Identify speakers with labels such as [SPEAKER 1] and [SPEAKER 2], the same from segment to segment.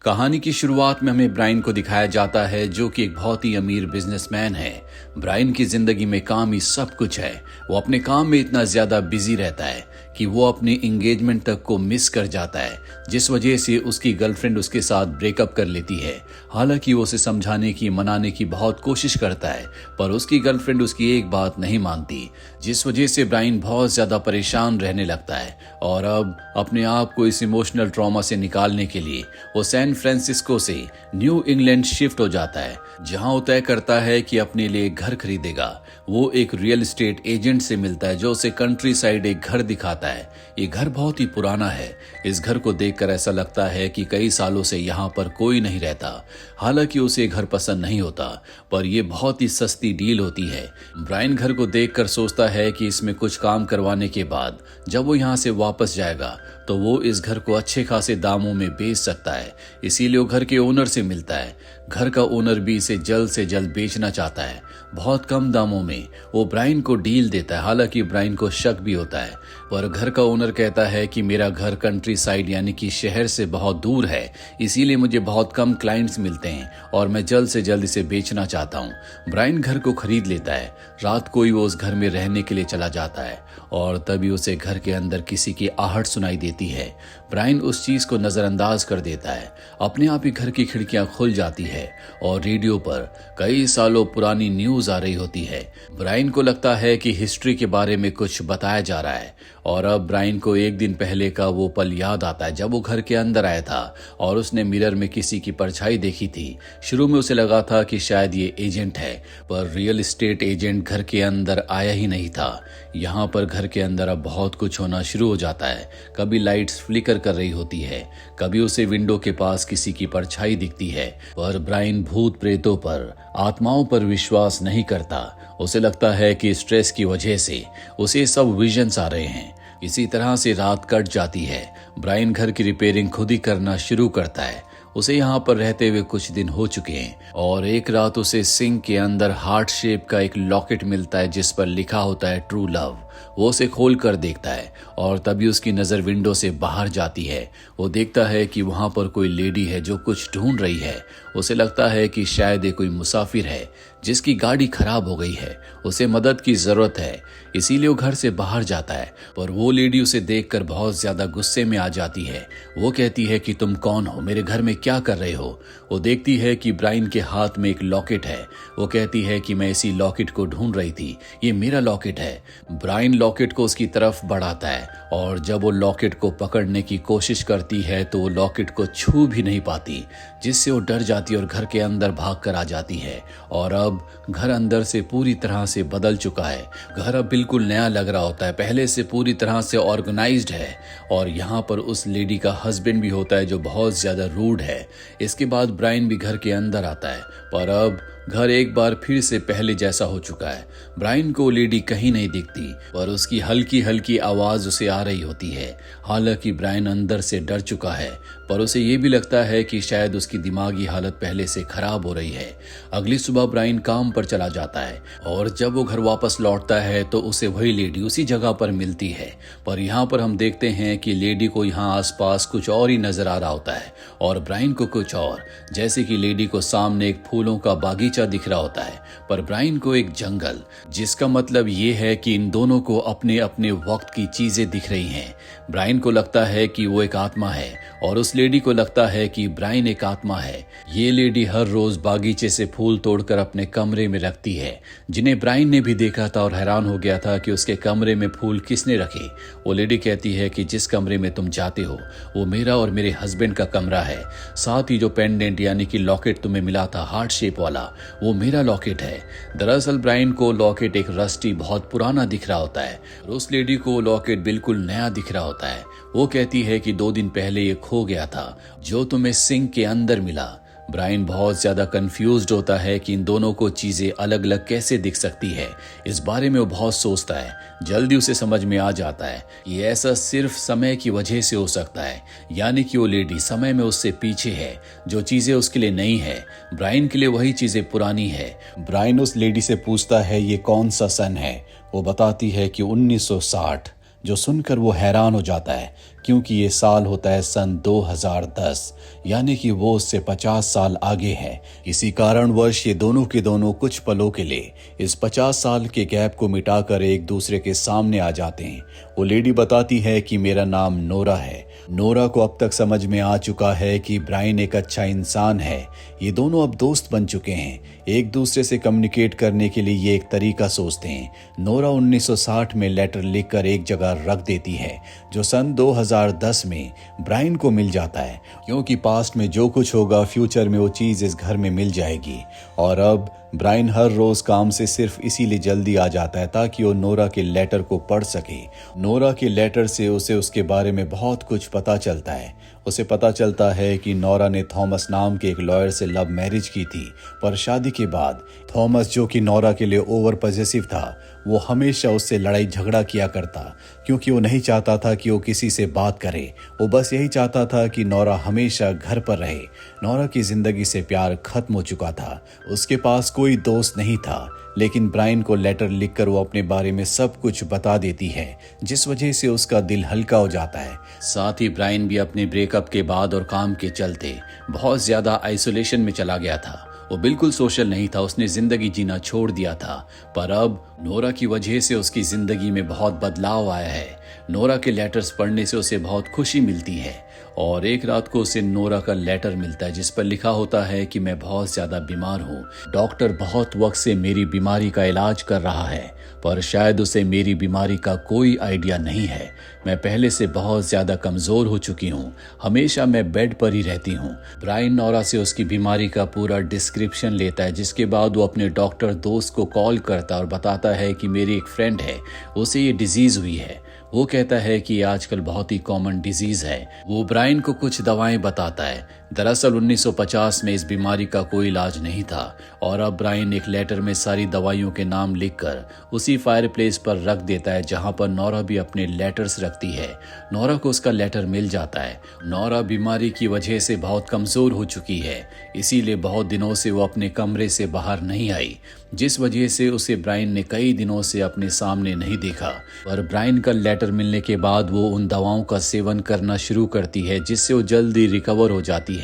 [SPEAKER 1] कहानी की शुरुआत में हमें ब्रायन को दिखाया जाता है जो कि एक बहुत ही अमीर बिजनेसमैन है। ब्रायन की जिंदगी में काम ही सब कुछ है। वो अपने काम में इतना ज्यादा बिजी रहता है कि वो अपनी एंगेजमेंट तक को मिस कर जाता है, जिस वजह से उसकी गर्लफ्रेंड उसके साथ ब्रेकअप कर लेती है। हालांकि वो उसे समझाने की मनाने की बहुत कोशिश करता है, पर उसकी गर्लफ्रेंड उसकी एक बात नहीं मानती, जिस वजह से ब्रायन बहुत ज्यादा परेशान रहने लगता है। और अब अपने आप को इस इमोशनल ट्रॉमा से निकालने के लिए वो सैन फ्रांसिस्को से न्यू इंग्लैंड शिफ्ट हो जाता है, जहां वो तय करता है कि अपने लिए घर खरीदेगा। वो एक रियल एस्टेट एजेंट से मिलता है जो उसे कंट्री साइड एक घर दिखाता है। ये घर बहुत ही पुराना है। इस घर को देखकर ऐसा लगता है कि कई सालों से यहाँ पर कोई नहीं रहता। हालांकि उसे घर पसंद नहीं होता, पर यह बहुत ही सस्ती डील होती है। ब्रायन घर को देखकर सोचता है कि इसमें कुछ काम करवाने के बाद जब वो यहाँ से वापस जाएगा तो वो इस घर को अच्छे खासे दामों में बेच सकता है। इसीलिए वो घर के ओनर से मिलता है। घर का ओनर भी इसे जल्द से जल्द बेचना चाहता है। बहुत कम दामों में वो ब्रायन को डील देता है। हालांकि ब्रायन को शक भी होता है, पर घर का ओनर कहता है कि मेरा घर कंट्री साइड यानी कि शहर से बहुत दूर है, इसीलिए मुझे बहुत कम क्लाइंट्स मिलते हैं और मैं जल्द से जल्द इसे बेचना चाहता हूँ। ब्रायन घर को खरीद लेता है। रात को ही वो उस घर में रहने के लिए चला जाता है और तभी उसे घर के अंदर किसी की आहट सुनाई देती है। ब्रायन उस चीज को नजरअंदाज कर देता है। अपने आप ही घर की खिड़कियां खुल जाती है और रेडियो पर कई सालों पुरानी न्यूज आ रही होती है। ब्रायन को लगता है कि हिस्ट्री के बारे में कुछ बताया जा रहा है और अब ब्रायन को एक दिन पहले का वो पल याद आता है जब वो घर के अंदर आया था और उसने मिरर में किसी की परछाई देखी थी। शुरू में उसे लगा था कि शायद ये एजेंट है, पर रियल एस्टेट एजेंट घर के अंदर आया ही नहीं था। यहाँ पर घर के अंदर अब बहुत कुछ होना शुरू हो जाता है। कभी लाइट्स फ्लिकर कर रही होती है, कभी उसे विंडो के पास किसी की परछाई दिखती है, पर ब्रायन भूत प्रेतों पर, आत्माओं पर विश्वास नहीं करता। उसे लगता है कि स्ट्रेस की वजह से उसे सब विजन्स आ रहे हैं। इसी तरह से रात कट जाती है। ब्रायन घर की रिपेयरिंग खुद ही करना शुरू करता है। उसे यहाँ पर रहते हुए कुछ दिन हो चुके हैं और एक रात उसे सिंक के अंदर हार्ट शेप का एक लॉकेट मिलता है जिस पर लिखा होता है ट्रू लव। वो उसे खोल कर देखता है और तभी उसकी नजर विंडो से बाहर जाती है। वो देखता है कि वहां पर कोई लेडी है जो कुछ ढूंढ रही है। उसे लगता है कि शायद ये कोई मुसाफिर है जिसकी गाड़ी खराब हो गई है, उसे मदद की जरूरत है, इसीलिए वो घर से बाहर जाता है। पर वो लेडी उसे देखकर बहुत ज्यादा गुस्से में आ जाती है। वो कहती है कि तुम कौन हो, मेरे घर में क्या कर रहे हो। वो देखती है कि ब्रायन के हाथ में एक लॉकेट है। वो कहती है कि मैं इसी लॉकेट को ढूंढ रही थी, ये मेरा लॉकेट है। ब्रायन लॉकेट को उसकी तरफ बढ़ाता है और जब वो लॉकेट को पकड़ने की कोशिश करती है तो वो लॉकेट को छू भी नहीं पाती, जिससे वो डर जाती है और घर के अंदर भाग कर आ जाती है। और अब घर अंदर से पूरी तरह से बदल चुका है। घर अब बिल्कुल नया लग रहा होता है, पहले से पूरी तरह से ऑर्गेनाइज्ड है। और यहाँ पर उस लेडी का हस्बैंड भी होता है जो बहुत ज्यादा रूड है। इसके बाद ब्रायन भी घर के अंदर आता है, पर अब घर एक बार फिर से पहले जैसा हो चुका है। ब्रायन को लेडी कहीं नहीं दिखती, पर उसकी हल्की हल्की आवाज उसे आ रही होती है। हालांकि ब्रायन अंदर से डर चुका है, पर उसे ये भी लगता है कि शायद उसकी दिमागी हालत पहले से खराब हो रही है। अगली सुबह ब्रायन काम पर चला जाता है और जब वो घर वापस लौटता है तो उसे वही लेडी उसी जगह पर मिलती है। पर यहाँ पर हम देखते हैं कि लेडी को यहाँ आसपास कुछ और ही नजर आ रहा होता है और ब्रायन को कुछ और, जैसे कि लेडी को सामने एक फूलों का बागीचा दिख रहा होता है, पर ब्रायन को एक जंगल, जिसका मतलब ये है कि इन दोनों को अपने अपने वक्त की चीजें दिख रही हैं। ब्रायन को लगता है कि वो एक आत्मा है और उस लेडी को लगता है कि ब्रायन एक आत्मा है। ये लेडी हर रोज बागीचे से फूल तोड़कर अपने कमरे में रखती है, जिन्हें ब्रायन ने भी देखा था और हैरान हो गया था कि उसके कमरे में फूल किसने रखे। वो लेडी कहती है कि जिस कमरे में तुम जाते हो वो मेरा और मेरे हस्बैंड का कमरा है। साथ ही जो पेंडेंट यानी कि लॉकेट तुम्हें मिला था हार्ट शेप वाला, वो मेरा लॉकेट है। दरअसल ब्रायन को लॉकेट एक रस्टी बहुत पुराना दिख रहा होता है और उस लेडी को लॉकेट बिल्कुल नया दिख रहा होता है। वो कहती है कि 2 दिन पहले ये खो गया था जो तुम्हें सिंक के अंदर मिला। ब्रायन बहुत ज्यादा कंफ्यूज्ड होता है कि इन दोनों को चीजें अलग अलग कैसे दिख सकती है। इस बारे में वो बहुत सोचता है। जल्दी उसे समझ में आ जाता है कि ऐसा सिर्फ समय की वजह से हो सकता है, यानी कि वो लेडी समय में उससे पीछे है। जो चीजें उसके लिए नई है, ब्रायन के लिए वही चीजें पुरानी है। ब्रायन उस लेडी से पूछता है ये कौन सा सन है। वो बताती है कि 1960। जो सुनकर वो हैरान हो जाता है क्योंकि ये साल होता है सन 2010, यानी कि वो उससे 50 साल आगे है। इसी कारणवश ये दोनों के दोनों कुछ पलों के लिए इस 50 साल के गैप को मिटाकर एक दूसरे के सामने आ जाते हैं। वो लेडी बताती है कि मेरा नाम नोरा है। नोरा को अब तक समझ में आ चुका है कि ब्रायन एक अच्छा इंसान है। ये दोनों अब दोस्त बन चुके हैं। एक दूसरे से कम्युनिकेट करने के लिए ये एक तरीका सोचते हैं। नोरा 1960 में लेटर लिखकर एक जगह रख देती है, जो सन 2010 में ब्रायन को मिल जाता है, क्योंकि पास्ट में जो कुछ होगा फ्यूचर में वो चीज़ इस घर में मिल जाएगी। और अब ब्रायन हर रोज काम से सिर्फ इसीलिए जल्दी आ जाता है ताकि वो नोरा के लेटर को पढ़ सके। नोरा के लेटर से उसे उसके बारे में बहुत कुछ पता चलता है। उसे पता चलता है कि नोरा ने थॉमस नाम के एक लॉयर से लव मैरिज की थी, पर शादी के बाद थॉमस, जो कि नोरा के लिए ओवर पॉजेसिव था, वो हमेशा उससे लड़ाई झगड़ा किया करता, क्योंकि वो नहीं चाहता था कि वो किसी से बात करे। वो बस यही चाहता था कि नोरा हमेशा घर पर रहे। नोरा की जिंदगी से प्यार खत्म हो चुका था। उसके पास कोई दोस्त नहीं था, लेकिन ब्रायन को लेटर लिखकर वो अपने बारे में सब कुछ बता देती है, जिस वजह से उसका दिल हल्का हो जाता है। साथ ही ब्रायन भी अपने ब्रेकअप के बाद और काम के चलते बहुत ज्यादा आइसोलेशन में चला गया था। वो बिल्कुल सोशल नहीं था, उसने जिंदगी जीना छोड़ दिया था। पर अब नोरा की वजह से उसकी जिंदगी में बहुत बदलाव आया है। नोरा के लेटर्स पढ़ने से उसे बहुत खुशी मिलती है, और एक रात को उसे नोरा का लेटर मिलता है जिस पर लिखा होता है कि मैं बहुत ज्यादा बीमार हूँ। डॉक्टर बहुत वक्त से मेरी बीमारी का इलाज कर रहा है, पर शायद उसे मेरी बीमारी का कोई आइडिया नहीं है। मैं पहले से बहुत ज्यादा कमजोर हो चुकी हूँ। हमेशा मैं बेड पर ही रहती हूँ। ब्रायन नोरा से उसकी बीमारी का पूरा डिस्क्रिप्शन लेता है, जिसके बाद वो अपने डॉक्टर दोस्त को कॉल करता है और बताता है कि मेरी एक फ्रेंड है, उसे ये डिजीज हुई है। वो कहता है कि आजकल बहुत ही कॉमन डिजीज है। वो ब्रायन को कुछ दवाएं बताता है। दरअसल 1950 में इस बीमारी का कोई इलाज नहीं था, और अब ब्रायन एक लेटर में सारी दवाइयों के नाम लिखकर उसी फायर प्लेस पर रख देता है जहां पर नोरा भी अपने लेटर्स रखती है। नोरा को उसका लेटर मिल जाता है। नोरा बीमारी की वजह से बहुत कमजोर हो चुकी है, इसीलिए बहुत दिनों से वो अपने कमरे से बाहर नहीं आई, जिस वजह से उसे ब्रायन ने कई दिनों से अपने सामने नहीं देखा। पर ब्रायन का लेटर मिलने के बाद वो उन दवाओं का सेवन करना शुरू करती है, जिससे वो जल्दी रिकवर हो जाती है।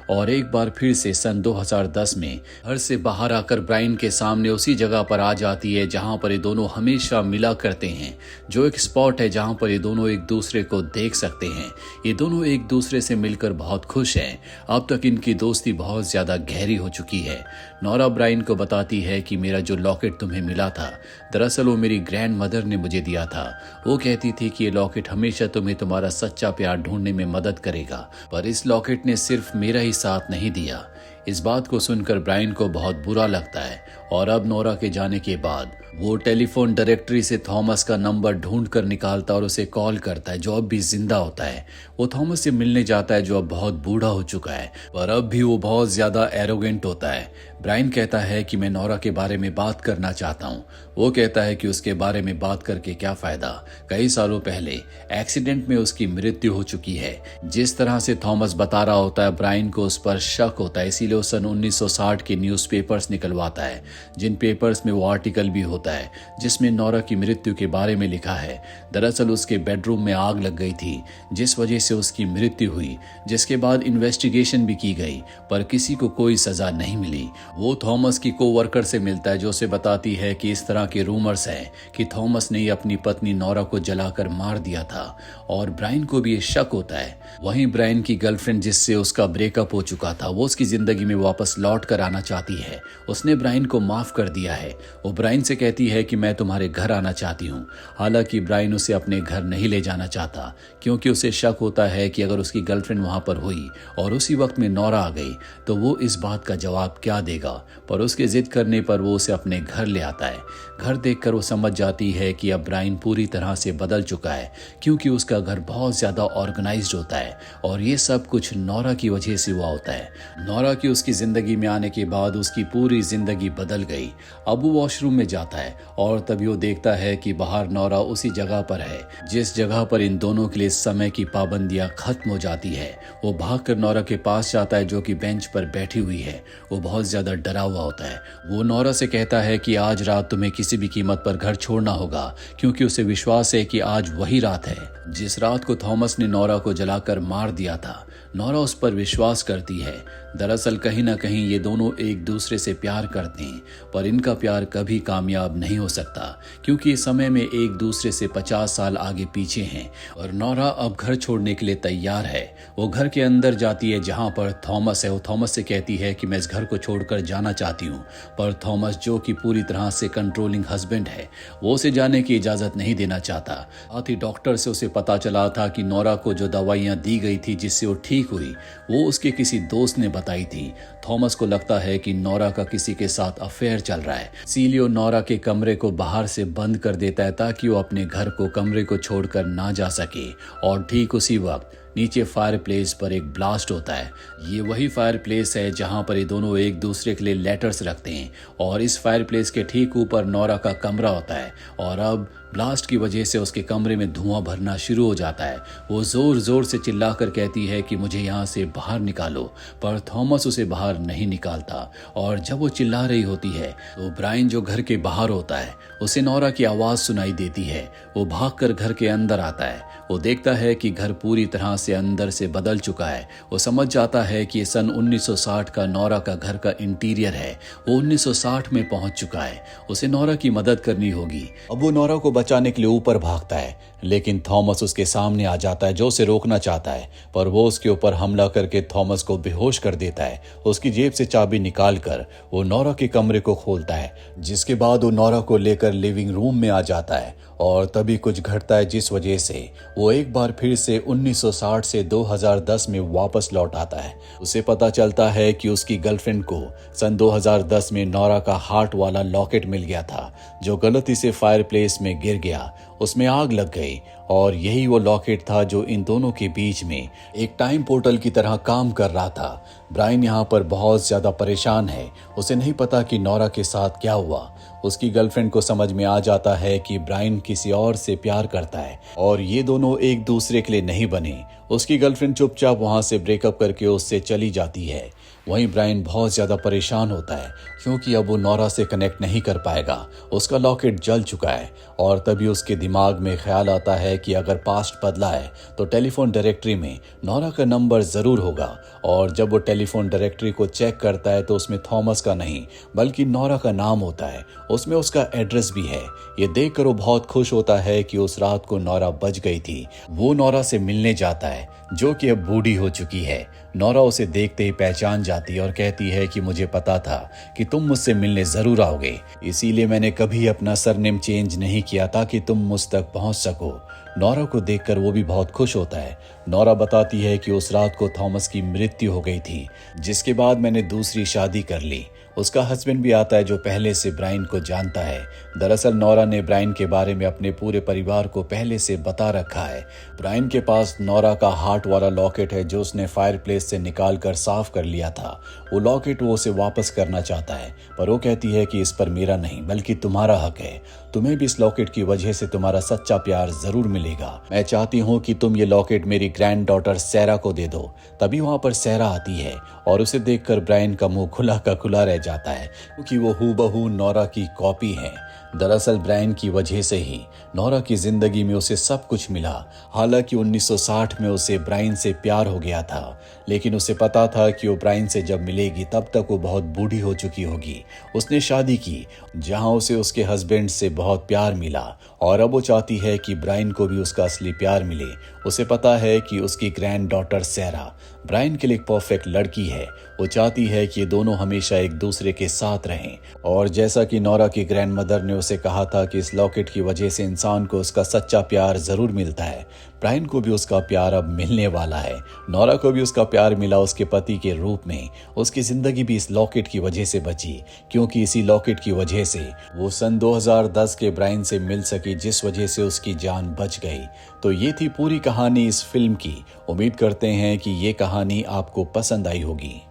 [SPEAKER 1] और एक बार फिर से सन 2010 में घर से बाहर आकर ब्रायन के सामने उसी जगह पर आ जाती है जहां पर ये दोनों हमेशा मिला करते हैं, जो एक स्पॉट है जहां पर ये दोनों एक दूसरे को देख सकते हैं। ये दोनों एक दूसरे से मिलकर बहुत खुश हैं। अब तक इनकी दोस्ती बहुत ज्यादा गहरी हो चुकी है। नोरा ब्रायन को बताती है कि मेरा जो लॉकेट तुम्हें मिला था, दरअसल वो मेरी ग्रैंड मदर ने मुझे दिया था। वो कहती थी कि ये लॉकेट हमेशा तुम्हें तुम्हारा सच्चा प्यार ढूंढने में मदद करेगा, पर इस लॉकेट ने सिर्फ मेरा ही साथ नहीं दिया। इस बात को सुनकर ब्रायन को बहुत बुरा लगता है, और अब नोरा के जाने के बाद वो टेलीफोन डायरेक्टरी से थॉमस का नंबर ढूंढ कर निकालता और उसे कॉल करता है, जो अब भी जिंदा होता है। वो थॉमस से मिलने जाता है, जो अब बहुत बूढ़ा हो चुका है, पर अब भी वो बहुत ज्यादा एरोगेंट होता है। ब्रायन कहता है कि मैं नोरा के बारे में बात करना चाहता हूँ। वो कहता है कि उसके बारे में बात करके क्या फायदा, कई सालों पहले एक्सीडेंट में उसकी मृत्यु हो चुकी है। जिस तरह से थॉमस बता रहा होता है, ब्रायन को उस पर शक होता है, इसीलिए वो सन 1960 के न्यूज़पेपर्स निकलवाता है, जिन पेपर्स में वो आर्टिकल भी होता है जिसमें नोरा की मृत्यु के बारे में लिखा है। दरअसल उसके बेडरूम में आग लग गई थी, जिस वजह से उसकी मृत्यु हुई, जिसके बाद इन्वेस्टिगेशन भी की गई, पर किसी को कोई सजा नहीं मिली। वो थॉमस की कोवर्कर से मिलता है, जो उसे बताती है कि इस तरह के रूमर्स हैं कि थॉमस ने ही अपनी पत्नी नोरा को जलाकर मार दिया था, और ब्रायन को भी ये शक होता है। वहीं ब्रायन की गर्लफ्रेंड, जिससे उसका ब्रेकअप हो चुका था, वो उसकी जिंदगी में वापस लौट कर आना चाहती है। उसने ब्रायन को माफ कर दिया है। वो ब्रायन से कहती है कि मैं तुम्हारे घर आना चाहती हूँ। हालांकि ब्रायन उसे अपने घर नहीं ले जाना चाहता, क्योंकि उसे शक होता है कि अगर उसकी गर्लफ्रेंड वहां पर हुई और उसी वक्त में नोरा आ गई तो वो इस बात का जवाब क्या देगा। पर उसके जिद करने पर वो उसे अपने घर ले आता है। घर देखकर वो समझ जाती है कि अब ब्रायन पूरी तरह से बदल चुका है, क्योंकि उसका घर बहुत ज्यादा ऑर्गेनाइज्ड होता है, और ये सब कुछ नोरा की वजह से हुआ होता है। नोरा की उसकी जिंदगी में आने के बाद उसकी पूरी जिंदगी बदल बदल गई। अब वो वॉशरूम में जाता है और तभी वो देखता है कि बाहर नौरा उसी जगह पर है जिस जगह पर इन दोनों के लिए समय की पाबंदियां खत्म हो जाती है। वो भागकर नौरा के पास जाता है जो कि बेंच पर बैठी हुई है। वो बहुत ज्यादा डरा हुआ होता है। वो नौरा से कहता है कि आज रात तुम्हें किसी भी कीमत पर घर छोड़ना होगा, क्योंकि उसे विश्वास है कि आज वही रात है जिस रात को थॉमस ने नौरा को जलाकर मार दिया था। नौरा उस पर विश्वास करती है। दरअसल कहीं ना कहीं ये दोनों एक दूसरे से प्यार करते हैं, पर इनका प्यार कभी कामयाब नहीं हो सकता क्योंकि इस समय में एक दूसरे से 50 साल आगे पीछे हैं। और नौरा अब घर छोड़ने के लिए तैयार है। वो घर के अंदर जाती है जहां पर थॉमस है। वो थॉमस से कहती है कि मैं इस घर को छोड़कर जाना चाहती हूँ, पर थॉमस जो कि पूरी तरह से कंट्रोलिंग हस्बैंड है, वो उसे जाने की इजाजत नहीं देना चाहता। साथ ही डॉक्टर से उसे पता चला था कि नौरा को जो दवाइयां दी गई थी जिससे वो ठीक हुई, वो उसके किसी दोस्त ने बताई थी। थॉमस को लगता है कि नौरा का किसी के साथ अफेयर चल रहा है, इसीलिए वो नौरा के कमरे को बाहर से बंद कर देता है ताकि वो अपने घर को कमरे को छोड़कर ना जा सके। और ठीक उसी वक्त नीचे फायर प्लेस पर एक ब्लास्ट होता है। ये वही फायर प्लेस है जहां पर ये दोनों एक दूसरे के लिए लेटर्स रखते हैं और इस फायर प्लेस के ठीक ऊपर नौरा का कमरा होता है। और अब ब्लास्ट की वजह से उसके कमरे में धुआं भरना शुरू हो जाता है। वो जोर जोर से चिल्लाकर कहती है कि मुझे यहाँ से बाहर निकालो, पर थॉमस उसे बाहर नहीं निकालता। और जब वो चिल्ला रही होती है तो ब्रायन जो घर के बाहर होता है उसे नौरा की आवाज सुनाई देती है। वो भागकर घर के अंदर आता है। वो देखता है कि घर पूरी तरह से अंदर से बदल चुका है। वो समझ जाता है कि ये सन 1960 का नौरा का घर का इंटीरियर है। वो 1960 में पहुंच चुका है। उसे नौरा की मदद करनी होगी। अब वो नौरा को बचाने के लिए ऊपर भागता है, लेकिन थॉमस उसके सामने आ जाता है जो उसे रोकना चाहता है, पर वो उसके ऊपर हमला करके थॉमस को बेहोश कर देता है। उसकी जेब से चाबी निकालकर वो नौरा के कमरे को खोलता है, जिसके बाद वो नौरा को लेकर लिविंग रूम में आ जाता है। और तभी कुछ घटता है जिस वजह से वो एक बार फिर से 1960 से 2010 में वापस लौट आता है। उसे पता चलता है कि उसकी गर्लफ्रेंड को सन 2010 में नौरा का हार्ट वाला लॉकेट मिल गया था जो गलती से फायर प्लेस में गिर गया। उसमें आग लग गई और यही वो लॉकेट था जो इन दोनों के बीच में एक टाइम पोर्टल की तरह काम कर रहा था। ब्रायन यहाँ पर बहुत ज्यादा परेशान है। उसे नहीं पता कि नौरा के साथ क्या हुआ। उसकी गर्लफ्रेंड को समझ में आ जाता है कि ब्रायन किसी और से प्यार करता है और ये दोनों एक दूसरे के लिए नहीं बने। उसकी गर्लफ्रेंड चुपचाप वहां से ब्रेकअप करके उससे चली जाती है। वहीं ब्रायन बहुत ज्यादा परेशान होता है क्योंकि अब वो नौरा से कनेक्ट नहीं कर पाएगा। उसका लॉकेट जल चुका है और तभी उसके दिमाग में ख्याल आता है कि अगर पास्ट बदला है तो टेलीफोन डायरेक्टरी में नौरा का नंबर जरूर होगा। और जब वो टेलीफोन डायरेक्टरी को चेक करता है तो उसमें थॉमस का नहीं बल्कि नौरा का नाम होता है। उसमें उसका एड्रेस भी है। ये देखकर वो बहुत खुश होता है कि उस रात को नौरा बच गई थी। वो नौरा से मिलने जाता है जो कि अब बूढ़ी हो चुकी है। नौरा उसे देखते ही पहचान जाती है और कहती है कि मुझे पता था कि तुम मुझसे मिलने जरूर आओगे, इसीलिए मैंने कभी अपना सरनेम चेंज नहीं किया ताकि तुम मुझ तक पहुंच सको। नौरा को देखकर वो भी बहुत खुश होता है। नौरा बताती है कि उस रात को थॉमस की मृत्यु हो गई थी, जिसके बाद मैंने दूसरी शादी कर ली। उसका हस्बैंड भी आता है जो पहले से ब्रायन को जानता है। दरअसल नौरा ने ब्रायन के बारे में अपने पूरे परिवार को पहले से बता रखा है। ब्रायन के पास नौरा का हार्ट वाला लॉकेट है जो उसने फायर प्लेस से निकाल कर साफ कर लिया था। वो लॉकेट वो उसे वापस करना चाहता है, पर वो कहती है कि इस पर मेरा नहीं बल्कि तुम्हारा हक है। तुम्हें भी इस लॉकेट की वजह से तुम्हारा सच्चा प्यार जरूर मिलेगा। मैं चाहती हूँ कि तुम ये लॉकेट मेरी ग्रैंड डॉटर सैरा को दे दो। तभी वहां पर सैरा आती है और उसे देखकर ब्रायन का मुंह खुला का खुला रह जाता है क्योंकि वो हूबहू नौरा की कॉपी है। दरअसल ब्रायन की वजह से ही नौरा की जिंदगी में उसे सब कुछ मिला। हालांकि 1960 में उसे ब्रायन से प्यार हो गया था, लेकिन उसे पता था कि वो ब्रायन से जब मिलेगी तब तक वो बहुत बूढ़ी हो चुकी होगी। उसने शादी की जहां उसे उसके हस्बैंड से बहुत प्यार मिला और अब वो चाहती है कि ब्रायन को भी उसका असली प्यार मिले। उसे पता है कि उसकी ग्रैंड डॉटर सैरा ब्रायन के लिए एक परफेक्ट लड़की है। वो चाहती है कि ये दोनों हमेशा एक दूसरे के साथ रहें। और जैसा कि नौरा की ग्रैंड मदर ने उसे कहा था कि इस लॉकेट की वजह से इंसान को उसका सच्चा प्यार जरूर मिलता है, ब्रायन को भी उसका प्यार अब मिलने वाला है। नौरा को भी उसका प्यार मिला उसके पति के रूप में। उसकी जिंदगी भी इस लॉकेट की वजह से बची, क्योंकि इसी लॉकेट की वजह से वो सन 2010 के ब्रायन से मिल सकी, जिस वजह से उसकी जान बच गई। तो ये थी पूरी कहानी इस फिल्म की। उम्मीद करते हैं कि ये कहानी आपको पसंद आई होगी।